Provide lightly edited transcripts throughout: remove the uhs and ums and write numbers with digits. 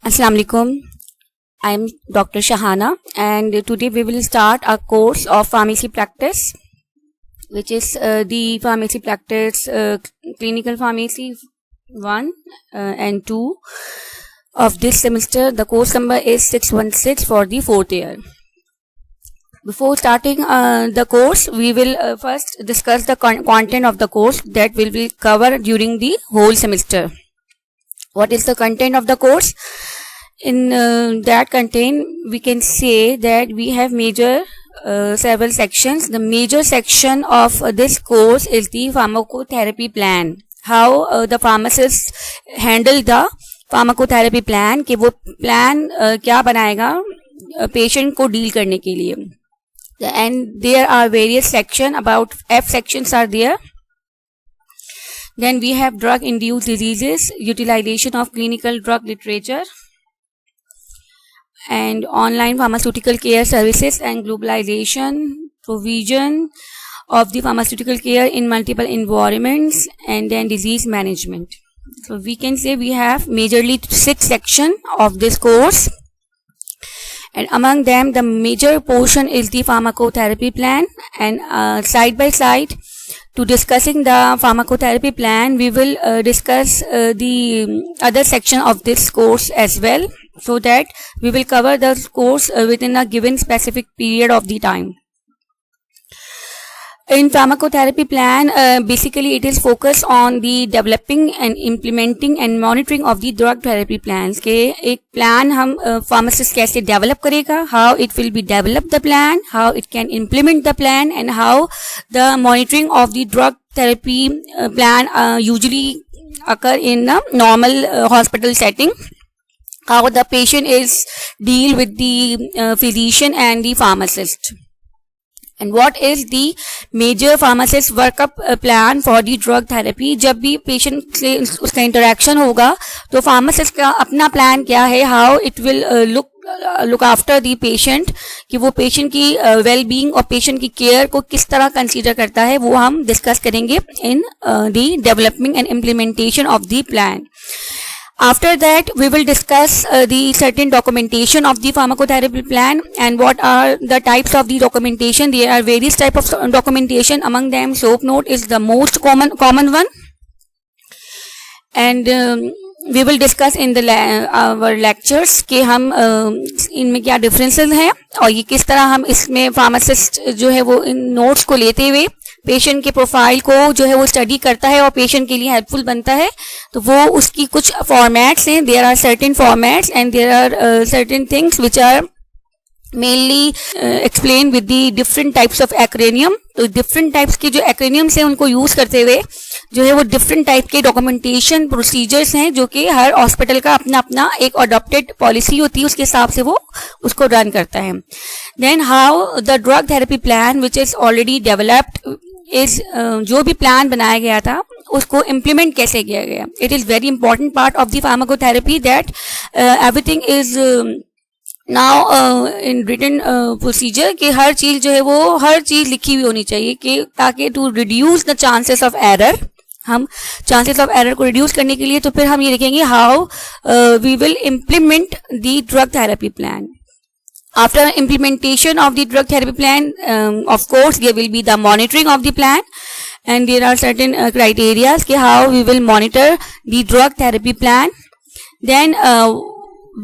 Assalamu alaikum. I am Dr. Shahana, and today we will start our course of pharmacy practice, which is the pharmacy practice clinical pharmacy 1 and 2 of this semester. The course number is 616 for the 4th year. Before starting the course, we will first discuss the content of the course that we will cover during the whole semester. What is the content of the course? In that content, we can say that we have major several sections. The major section of this course is the pharmacotherapy plan. How the pharmacists handle the pharmacotherapy plan, कि वो plan क्या बनाएगा patient को deal करने के लिए. And there are various sections, about F sections are there. Then we have drug-induced diseases, utilization of clinical drug literature, and online pharmaceutical care services and globalization, provision of the pharmaceutical care in multiple environments, and then disease management. So we can say we have majorly 6 sections of this course, and among them the major portion is the pharmacotherapy plan, and side by side to discussing the pharmacotherapy plan, we will discuss the other section of this course as well, so that we will cover the course within a given specific period of the time. In pharmacotherapy plan, basically it is focused on the developing and implementing and monitoring of the drug therapy plans. के एक plan हम pharmacist कैसे develop करेगा, how it will be develop the plan, how it can implement the plan, and how the monitoring of the drug therapy plan usually occur in a normal hospital setting. How the patient is deal with the physician and the pharmacist. And what is the major pharmacist workup plan for the drug therapy? जब भी patient से उसका interaction होगा तो pharmacist का अपना plan क्या है, how it will look after the patient, कि वो patient की well-being और patient की care को किस तरह consider करता है, वो हम discuss करेंगे in the developing and implementation of the plan. After that, we will discuss the certain documentation of the pharmacotherapy plan and what are the types of the documentation. There are various types of documentation. Among them, SOAP note is the most common one. And we will discuss in the our lectures कि हम इनमें क्या differences हैं और ये किस तरह हम इसमें pharmacist जो है वो इन notes को लेते हुए पेशेंट के प्रोफाइल को जो है वो स्टडी करता है और पेशेंट के लिए हेल्पफुल बनता है. तो वो उसकी कुछ फॉर्मेट्स हैं. There are certain formats and there are certain things which are mainly explain with the different types of acronym. तो डिफरेंट टाइप्स के जो एक्रोनियम्स हैं उनको यूज करते हुए जो है वो डिफरेंट टाइप के डॉक्यूमेंटेशन प्रोसीजर्स हैं जो कि हर हॉस्पिटल का अपना अपना एक अडॉप्टेड पॉलिसी होती है, उसके हिसाब से वो उसको रन करता है. Then how the drug therapy plan which is already developed is जो भी प्लान बनाया गया था उसको इम्प्लीमेंट कैसे किया गया. It is very important part of the pharmacotherapy that everything is now in written procedure, कि हर चीज जो है वो हर चीज लिखी हुई होनी चाहिए कि ताकि to reduce the chances of error. हम चांसेस ऑफ एरर को रिड्यूस करने के लिए तो फिर हम ये लिखेंगे how we will implement the drug therapy plan. After implementation of the drug therapy plan, of course, there will be the monitoring of the plan, and there are certain criteria कि how we will monitor the drug therapy plan. Then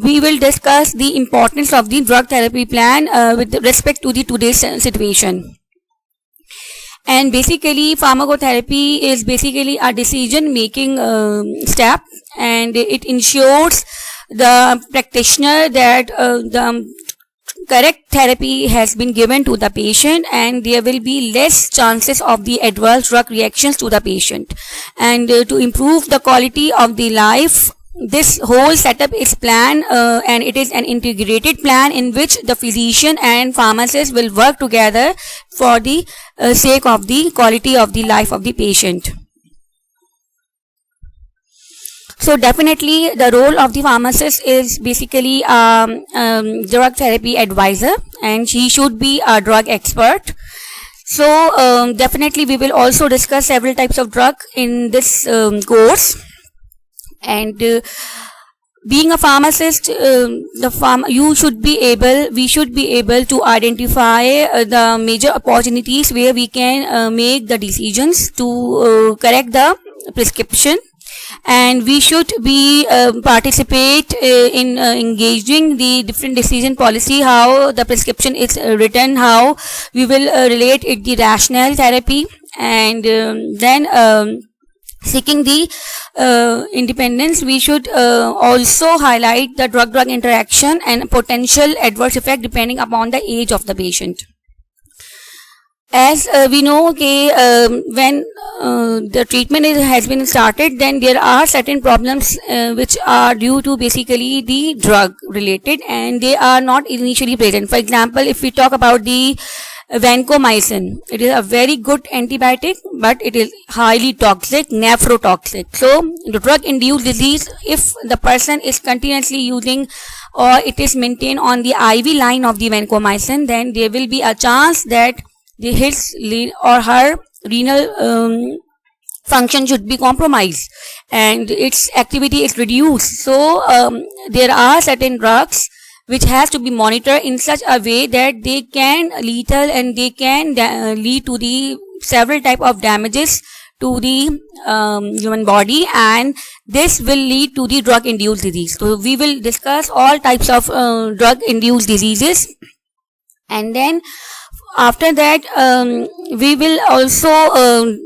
we will discuss the importance of the drug therapy plan with respect to the today's situation. And basically, pharmacotherapy is basically a decision-making step, and it ensures the practitioner that the correct therapy has been given to the patient, and there will be less chances of the adverse drug reactions to the patient. And to improve the quality of the life, this whole setup is planned and it is an integrated plan in which the physician and pharmacist will work together for the sake of the quality of the life of the patient. So definitely the role of the pharmacist is basically drug therapy advisor, and he should be a drug expert. So definitely we will also discuss several types of drug in this course, and being a pharmacist, we should be able to identify the major opportunities where we can make the decisions to correct the prescription, and we should be participate in engaging the different decision policy, how the prescription is written, how we will relate it the rational therapy, and then seeking the independence. We should also highlight the drug-drug interaction and potential adverse effect depending upon the age of the patient. As we know, when the treatment has been started, then there are certain problems which are due to basically the drug related, and they are not initially present. For example, if we talk about the vancomycin, it is a very good antibiotic, but it is highly toxic, nephrotoxic. So the drug induced disease, if the person is continuously using or it is maintained on the IV line of the vancomycin, then there will be a chance that his or her renal function should be compromised and its activity is reduced. So there are certain drugs which has to be monitored in such a way that they can lethal and they can lead to the several type of damages to the human body, and this will lead to the drug induced disease. So we will discuss all types of drug induced diseases, and then after that we will also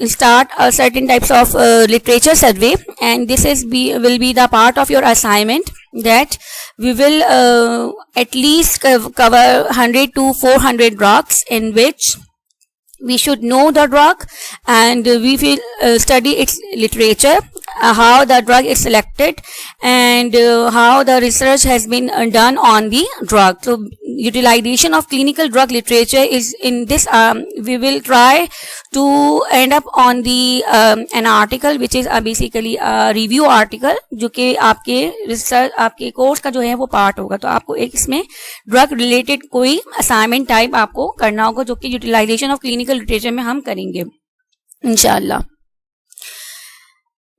start a certain types of literature survey, and this will be the part of your assignment, that we will at least cover 100 to 400 drugs in which we should know the drug, and we will study its literature, how the drug is selected, and how the research has been done on the drug. So utilization of clinical drug literature is in this we will try to end up on the an article which is basically a review article, जो कि आपके research आपके course का जो है वो part होगा. तो आपको एक इसमें ड्रग रिलेटेड कोई असाइनमेंट टाइप आपको करना होगा, जो कि यूटिलाइजेशन ऑफ क्लिनिकल लिटरेचर में हम करेंगे इंशाल्लाह.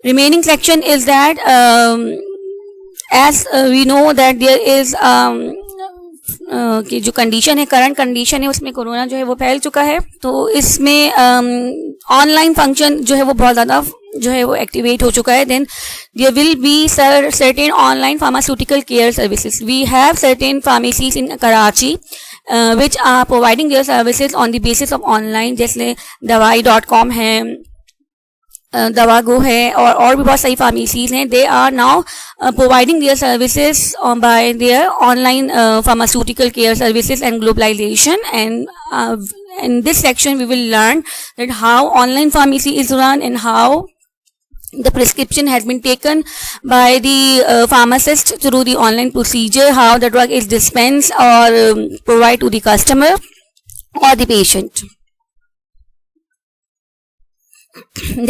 Remaining section is that as we know that there is कि जो कंडीशन है, करंट कंडीशन है, उसमें कोरोना जो है वो फैल चुका है. तो इसमें ऑनलाइन फंक्शन जो है वो बहुत ज़्यादा जो है वो एक्टिवेट हो चुका है. Then there will be certain online pharmaceutical care services. We have certain pharmacies in Karachi which are providing their services on the basis of online, जैसे दवाई.com है, दवागो है, और भी बहुत सारी फार्मेसीज हैं. They are now providing their services by their online pharmaceutical care services and globalization. And in this section we will learn that how online pharmacy is run and how the prescription has been taken by the pharmacist through the online procedure, how the drug is dispensed or provided to the customer or the patient.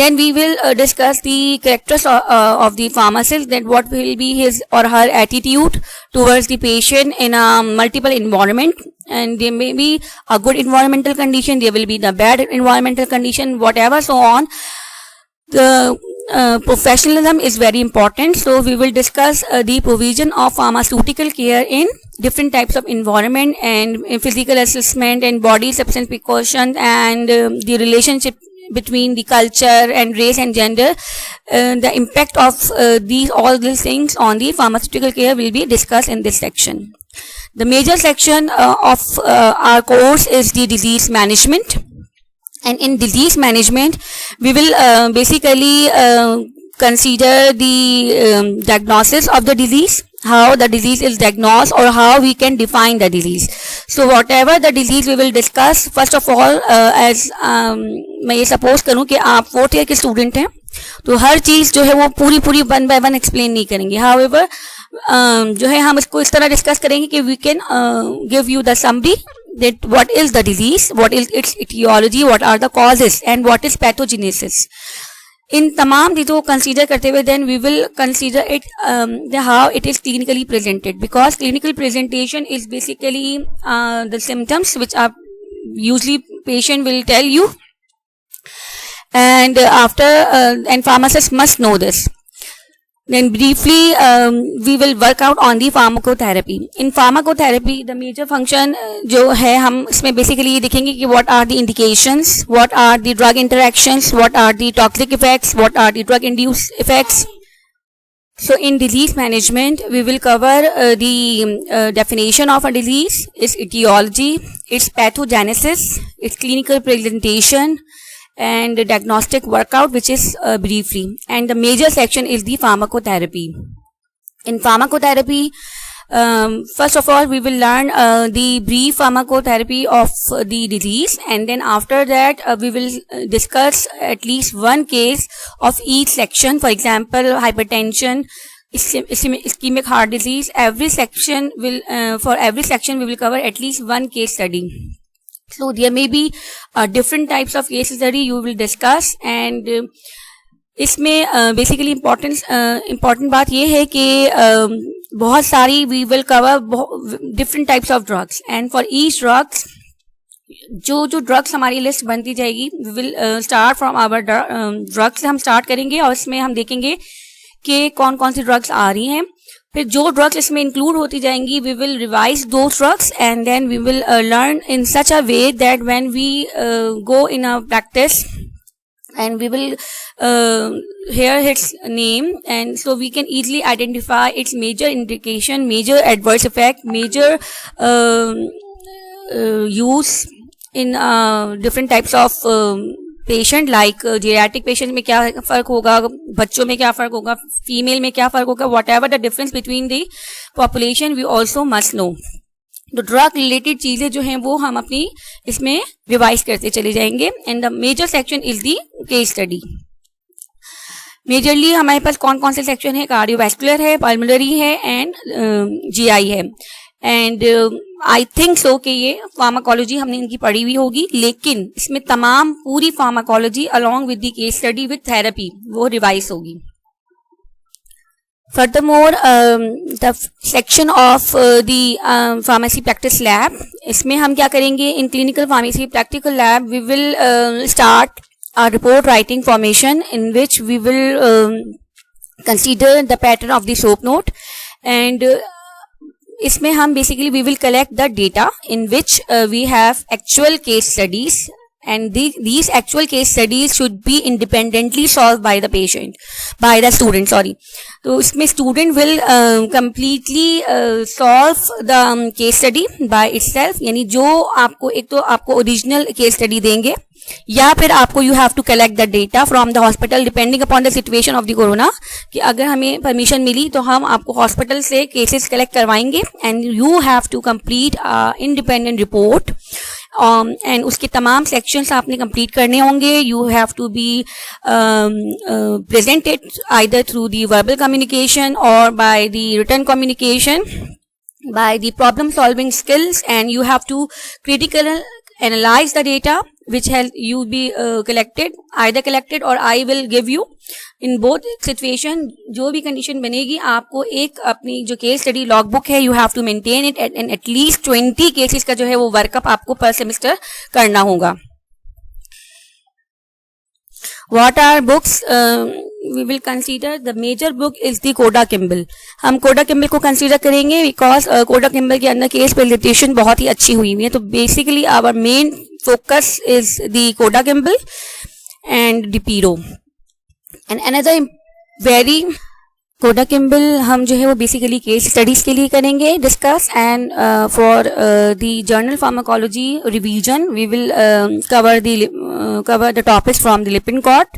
Then we will discuss the characters of the pharmacist, that what will be his or her attitude towards the patient in a multiple environment. And there may be a good environmental condition, there will be the bad environmental condition, whatever, so on. The professionalism is very important. So we will discuss the provision of pharmaceutical care in different types of environment, and physical assessment and body substance precaution, and the relationship between the culture and race and gender. The impact of all these things on the pharmaceutical care will be discussed in this section. The major section of our course is the disease management. And in disease management, we will basically consider the diagnosis of the disease, how the disease is diagnosed, or how we can define the disease. So whatever the disease we will discuss, first of all, as मैं ये suppose करूँ कि आप 4th year के student हैं, तो हर चीज़ जो है वो पूरी one by one explain नहीं करेंगे. However, जो है हम इसको इस तरह डिस्कस करेंगे कि we can give you the summary that what is the disease, what is its etiology, what are the causes, and what is pathogenesis. इन तमाम चीज़ों को कंसीडर करते हुए then we will consider it how it is clinically presented, because clinical presentation is basically the symptoms which are usually patient will tell you, and after and pharmacists must know this. Then briefly, we will work out on the pharmacotherapy. In pharmacotherapy, the major function जो है हम इसमें basically ये देखेंगे कि what are the indications, what are the drug interactions, what are the toxic effects, what are the drug induced effects. So in disease management, we will cover the definition of a disease, its etiology, its pathogenesis, its clinical presentation, and the diagnostic workout, which is briefly. And the major section is the pharmacotherapy. In pharmacotherapy, first of all, we will learn the brief pharmacotherapy of the disease, and then after that, we will discuss at least one case of each section. For example, hypertension, ischemic heart disease. Every section will, for every section, we will cover at least one case study. So there may be different types of case study you will discuss, and इसमें basically important बात ये है कि बहुत सारी we will cover different types of drugs, and for each drugs जो drugs हमारी list बनती जाएगी, we will start from our drugs से हम start करेंगे, और इसमें हम देखेंगे कि कौन कौन सी drugs आ रही हैं. फिर जो ड्रग्स इसमें इंक्लूड होती जाएंगी, we will revise those drugs, and then we will learn in such a way that when we go in a practice and we will hear its name, and so we can easily identify its major indication, major adverse effect, major use in different types of patient. Like geriatric patient में क्या फर्क होगा, बच्चों में क्या फर्क होगा, female में क्या फर्क होगा, whatever the difference between the population we also must know. तो ड्रग रिलेटेड चीजें जो हैं वो हम अपनी इसमें रिवाइज करते चले जाएंगे. And the major section is the case study. Majorly हमारे पास कौन कौन से सेक्शन है, कार्डियोवैस्कुलर है, पल्मोनरी है, एंड जीआई है. एंड आई थिंक सो कि ये फार्माकोलॉजी हमने इनकी पढ़ी हुई होगी, लेकिन इसमें तमाम पूरी pharmacology along with the case study with therapy वो रिवाइज होगी. Furthermore, the section of the pharmacy practice lab, इसमें हम क्या करेंगे, in clinical pharmacy practical lab we will start a report writing formation in which we will consider the pattern of the soap note, and इसमें हम basically we will collect the data in which we have actual case studies, and these actual case studies should be independently solved by the student. तो इसमें student will completely solve the case study by itself. यानी जो आपको एक तो आपको original case study देंगे, या फिर आपको you have to collect the data from the hospital depending upon the situation of the corona, कि अगर हमें permission मिली तो हम आपको hospital से cases collect करवाएंगे, and you have to complete a independent report. And उसके तमाम sections आपने complete करने होंगे. You have to be presented either through the verbal communication or by the written communication, by the problem solving skills, and you have to critically analyze the data which has you be collected or I will give you. In both situation, जो भी condition बनेगी, आपको एक अपनी जो case study logbook है, you have to maintain it, and at least 20 cases का जो है वो workup आपको per semester करना होगा. What are books? We will consider the major book is the Koda Kimball. हम Koda Kimball को consider करेंगे because Koda Kimball के अंदर case presentation बहुत ही अच्छी हुई है. तो basically our main focus is the Koda Kimball and DiPiro. And another very Koda Kimball हम जो है वो basically case studies के लिए करेंगे discuss, and for the journal pharmacology revision we will cover the topics from the Lippincott,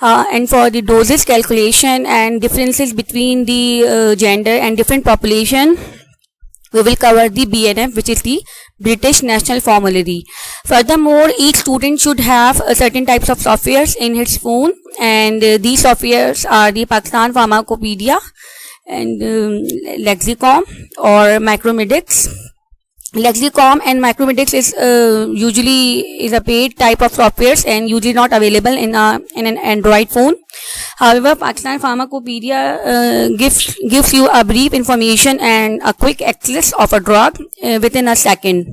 and for the doses calculation and differences between the gender and different population we will cover the BNF, which is the British National Formulary. Furthermore, each student should have certain types of softwares in his phone, and these softwares are the Pakistan Pharmacopedia and Lexicom or Micromedics. Lexicom and Micromedics is usually a paid type of softwares and usually not available in an Android phone. However, Pakistan Pharmacopedia gives you a brief information and a quick access of a drug within a second.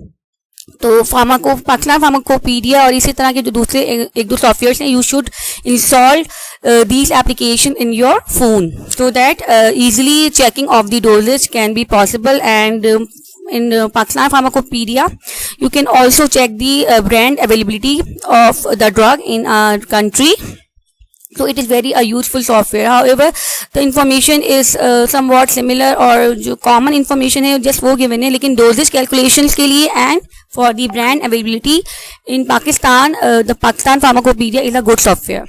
तो पाकिस्तान फार्माकोपीडिया और इसी तरह के जो दूसरे एक दो softwares हैं, you should install these application in your phone so that easily checking of the dosage can be possible. And in Pakistan Pharmacopedia you can also check the brand availability of the drug in our country. So it is very a useful software. However, the information is somewhat similar, और जो common information है just वो given है, लेकिन dosage calculations के लिए and for the brand availability in Pakistan, the Pakistan Pharmacopedia is a good software.